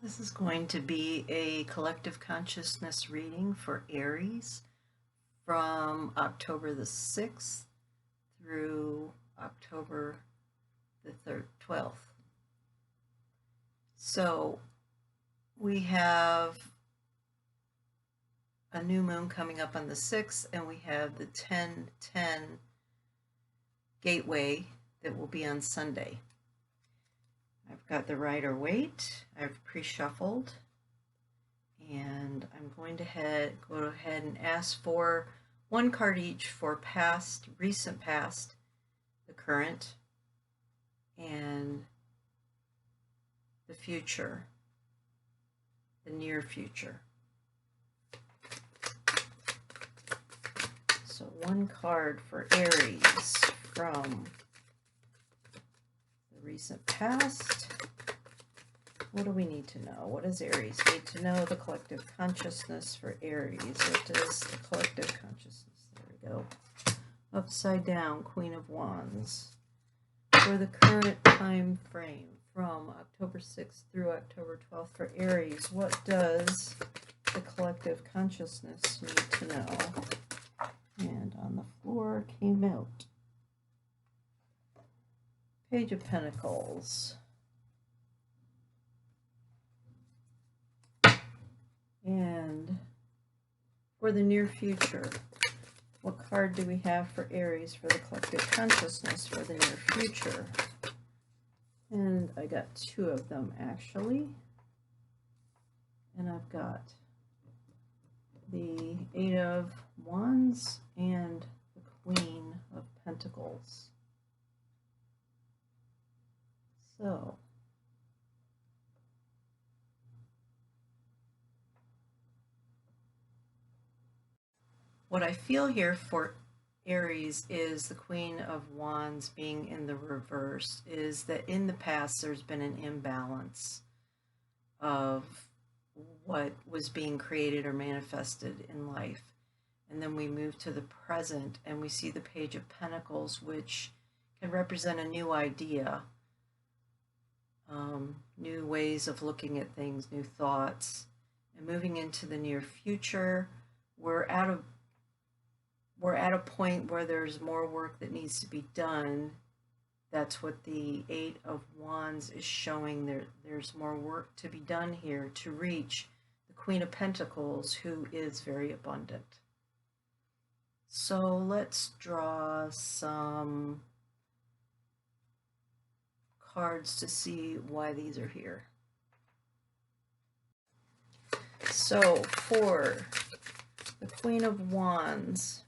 This is going to be a collective consciousness reading for Aries from October the 6th through October the 12th. So we have a new moon coming up on the 6th, and we have the 10-10 gateway that will be on Sunday. I've got the Rider-Waite, I've pre-shuffled, and I'm going to go ahead and ask for one card each for past, recent past, the current, and the future, the near future. So one card for Aries from recent past. What do we need to know? What does Aries need to know? The collective consciousness for Aries. What is the collective consciousness? There we go. Upside down, Queen of Wands. For the current time frame from October 6th through October 12th for Aries, what does the collective consciousness need to know? And on the floor came out Page of Pentacles. And for the near future, what card do we have for Aries for the collective consciousness for the near future? And I got two of them actually. And I've got the Eight of Wands and the Queen of Pentacles. So, what I feel here for Aries is the Queen of Wands being in the reverse, is that in the past there's been an imbalance of what was being created or manifested in life. And then we move to the present and we see the Page of Pentacles, which can represent a new idea. New ways of looking at things, new thoughts, and moving into the near future. We're at a point where there's more work that needs to be done. That's what the Eight of Wands is showing. There's more work to be done here to reach the Queen of Pentacles, who is very abundant. So let's draw some cards to see why these are here. So for the Queen of Wands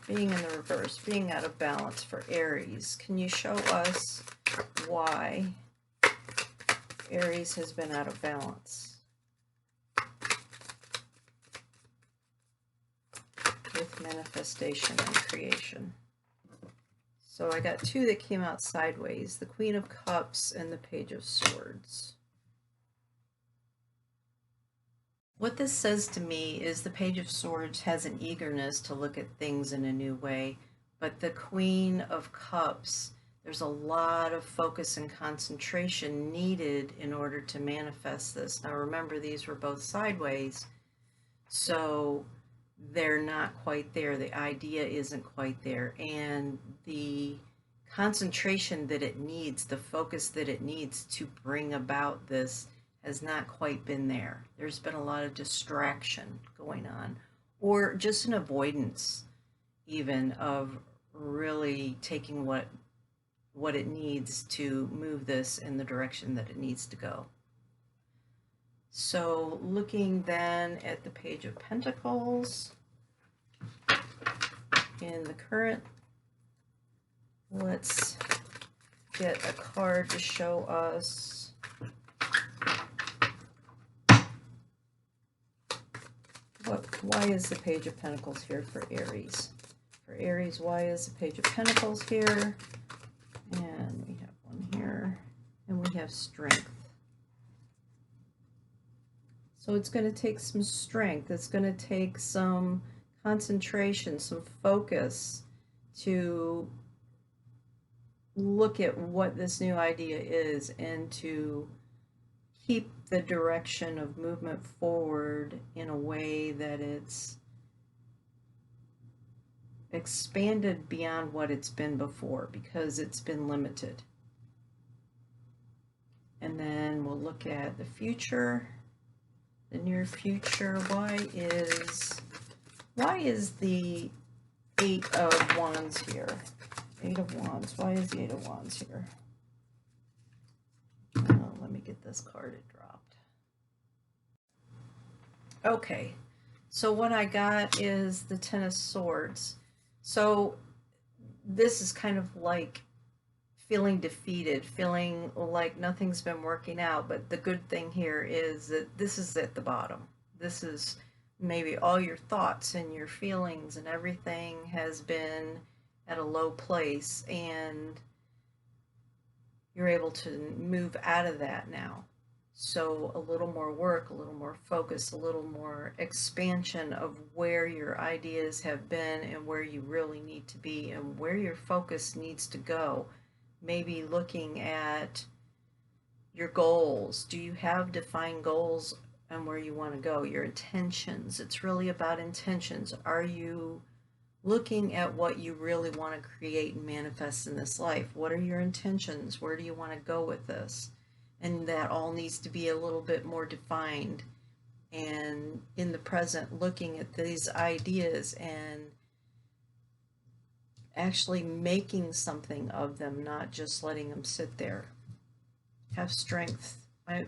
being in the reverse, being out of balance for Aries, can you show us why Aries has been out of balance with manifestation and creation? So I got two that came out sideways, the Queen of Cups and the Page of Swords. What this says to me is the Page of Swords has an eagerness to look at things in a new way, but the Queen of Cups, there's a lot of focus and concentration needed in order to manifest this. Now remember, these were both sideways, so they're not quite there. The idea isn't quite there, and the concentration that it needs, the focus that it needs to bring about this has not quite been there. There's been a lot of distraction going on, or just an avoidance even of really taking what it needs to move this in the direction that it needs to go. So looking then at the Page of Pentacles in the current, let's get a card to show us why is the Page of Pentacles here for Aries? For Aries, why is the Page of Pentacles here? And we have one here, and we have strength. So it's going to take some strength. It's going to take some concentration, some focus to look at what this new idea is and to keep the direction of movement forward in a way that it's expanded beyond what it's been before, because it's been limited. And then we'll look at the future, the near future. Why is the Eight of Wands here? Eight of Wands. Why is the Eight of Wands here? Oh, let me get this card. It dropped. Okay, so what I got is the Ten of Swords. So this is kind of like feeling defeated, feeling like nothing's been working out. But the good thing here is that this is at the bottom. This is maybe all your thoughts and your feelings and everything has been at a low place, and you're able to move out of that now. So a little more work, a little more focus, a little more expansion of where your ideas have been and where you really need to be and where your focus needs to go. Maybe looking at your goals. Do you have defined goals and where you want to go? Your intentions. It's really about intentions. Are you looking at what you really want to create and manifest in this life? What are your intentions? Where do you want to go with this? And that all needs to be a little bit more defined. And in the present, looking at these ideas and actually making something of them, not just letting them sit there. Have strength.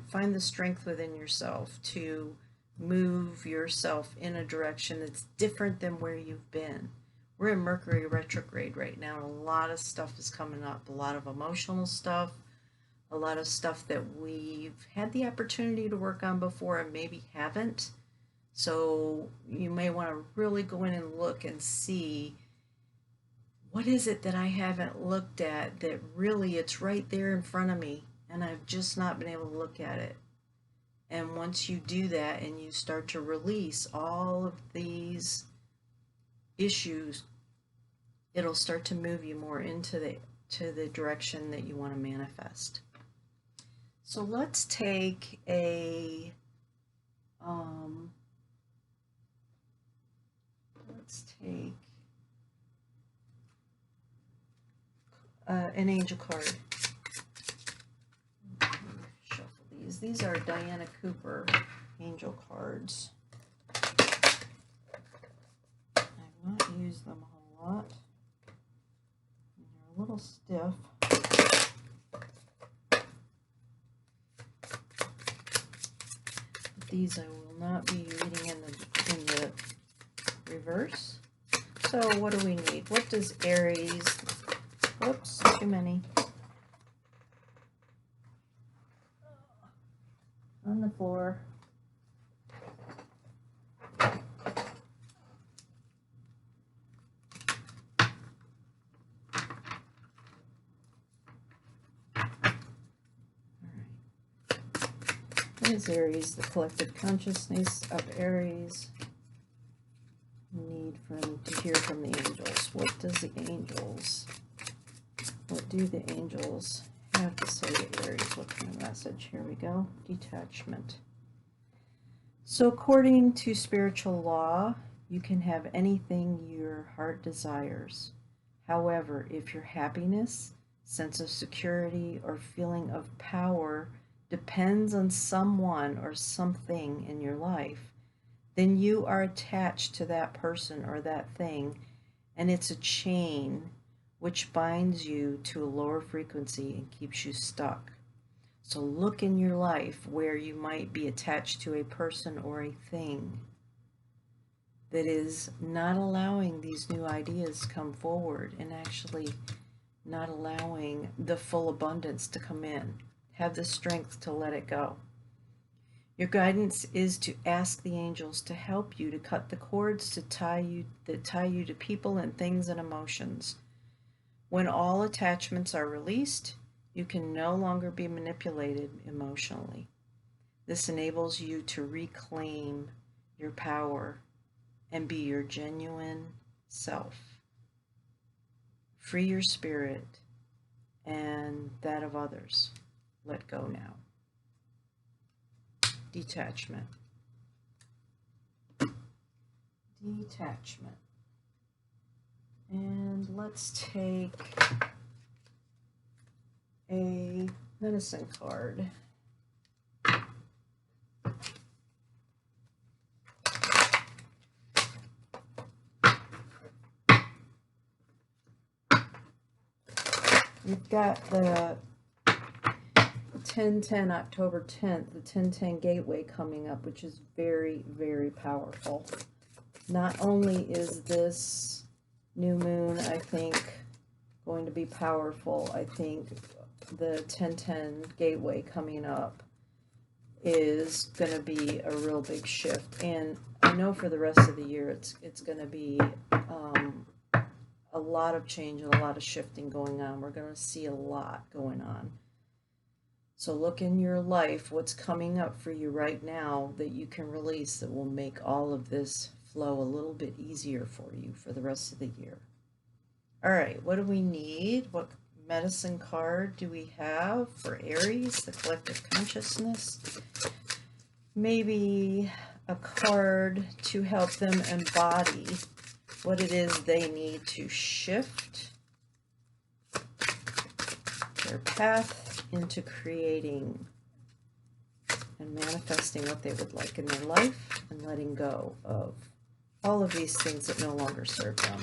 Find the strength within yourself to move yourself in a direction that's different than where you've been. We're in Mercury retrograde right now, and a lot of stuff is coming up, a lot of emotional stuff, a lot of stuff that we've had the opportunity to work on before and maybe haven't. So you may want to really go in and look and see, what is it that I haven't looked at that really it's right there in front of me and I've just not been able to look at it. And once you do that and you start to release all of these issues, it'll start to move you more into the direction that you want to manifest. So let's take an angel card. Shuffle these. These are Diana Cooper angel cards. I've not used them a whole lot. They're a little stiff. These I will not be reading in the reverse. So what do we need? What does Aries, whoops, too many. On the floor. What is Aries? The collective consciousness of Aries. Need to hear from the angels. What do the angels have to say to Aries? What kind of message? Here we go. Detachment. So according to spiritual law, you can have anything your heart desires. However, if your happiness, sense of security, or feeling of power depends on someone or something in your life, then you are attached to that person or that thing, and it's a chain which binds you to a lower frequency and keeps you stuck. So look in your life where you might be attached to a person or a thing that is not allowing these new ideas to come forward and actually not allowing the full abundance to come in. Have the strength to let it go. Your guidance is to ask the angels to help you to cut the cords that tie you to people and things and emotions. When all attachments are released, you can no longer be manipulated emotionally. This enables you to reclaim your power and be your genuine self. Free your spirit and that of others. Let go now. detachment. Detachment. And let's take a medicine card. We've got the 10/10, October 10th, the 10/10 gateway coming up, which is very, very powerful. Not only is this new moon, I think, going to be powerful, I think the 10/10 gateway coming up is going to be a real big shift. And I know for the rest of the year it's going to be a lot of change and a lot of shifting going on. We're going to see a lot going on. So look in your life, what's coming up for you right now that you can release that will make all of this flow a little bit easier for you for the rest of the year. All right, what do we need? What medicine card do we have for Aries, the collective consciousness? Maybe a card to help them embody what it is they need to shift their path into creating and manifesting what they would like in their life and letting go of all of these things that no longer serve them.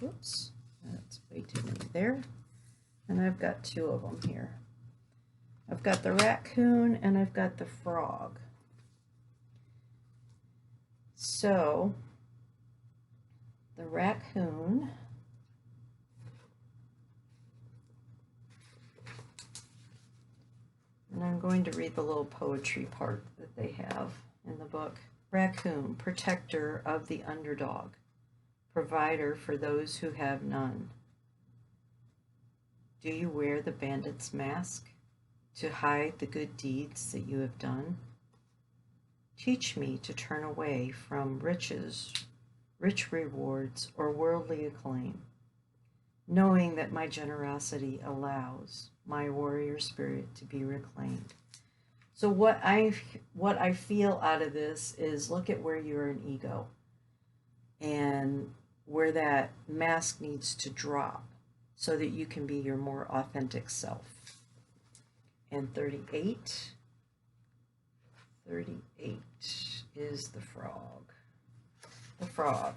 Oops, that's way too many there. And I've got two of them here. I've got the raccoon and I've got the frog. So the raccoon, and I'm going to read the little poetry part that they have in the book. Raccoon, protector of the underdog, provider for those who have none. Do you wear the bandit's mask to hide the good deeds that you have done? Teach me to turn away from riches, rich rewards, or worldly acclaim, knowing that my generosity allows my warrior spirit to be reclaimed. So what I feel out of this is, look at where you're an ego and where that mask needs to drop so that you can be your more authentic self. And 38 is the frog. The frog.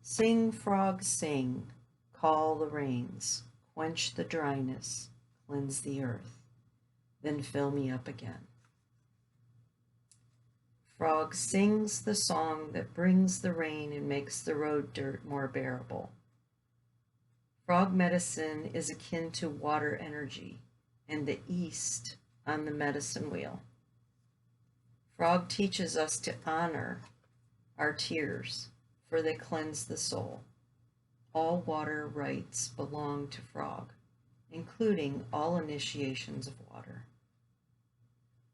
Sing, frog, sing, call the rains, quench the dryness, cleanse the earth, then fill me up again. Frog sings the song that brings the rain and makes the road dirt more bearable. Frog medicine is akin to water energy and the east on the medicine wheel. Frog teaches us to honor our tears, for they cleanse the soul. All water rights belong to frog, including all initiations of water.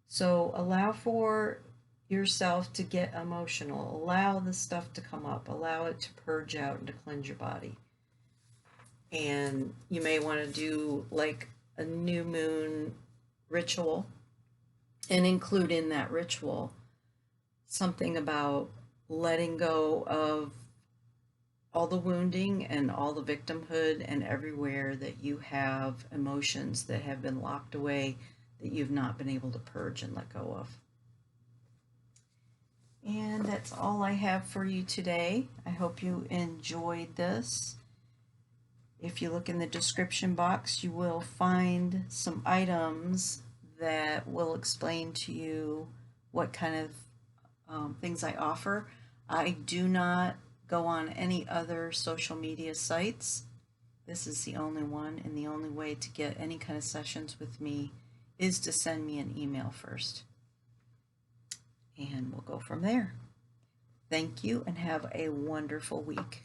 So allow for yourself to get emotional. Allow the stuff to come up. Allow it to purge out and to cleanse your body. And you may want to do like a new moon ritual and include in that ritual something about letting go of all the wounding and all the victimhood and everywhere that you have emotions that have been locked away that you've not been able to purge and let go of. And that's all I have for you today. I hope you enjoyed this. If you look in the description box, you will find some items that will explain to you what kind of things I offer. I do not go on any other social media sites. This is the only one, and the only way to get any kind of sessions with me is to send me an email first. And we'll go from there. Thank you and have a wonderful week.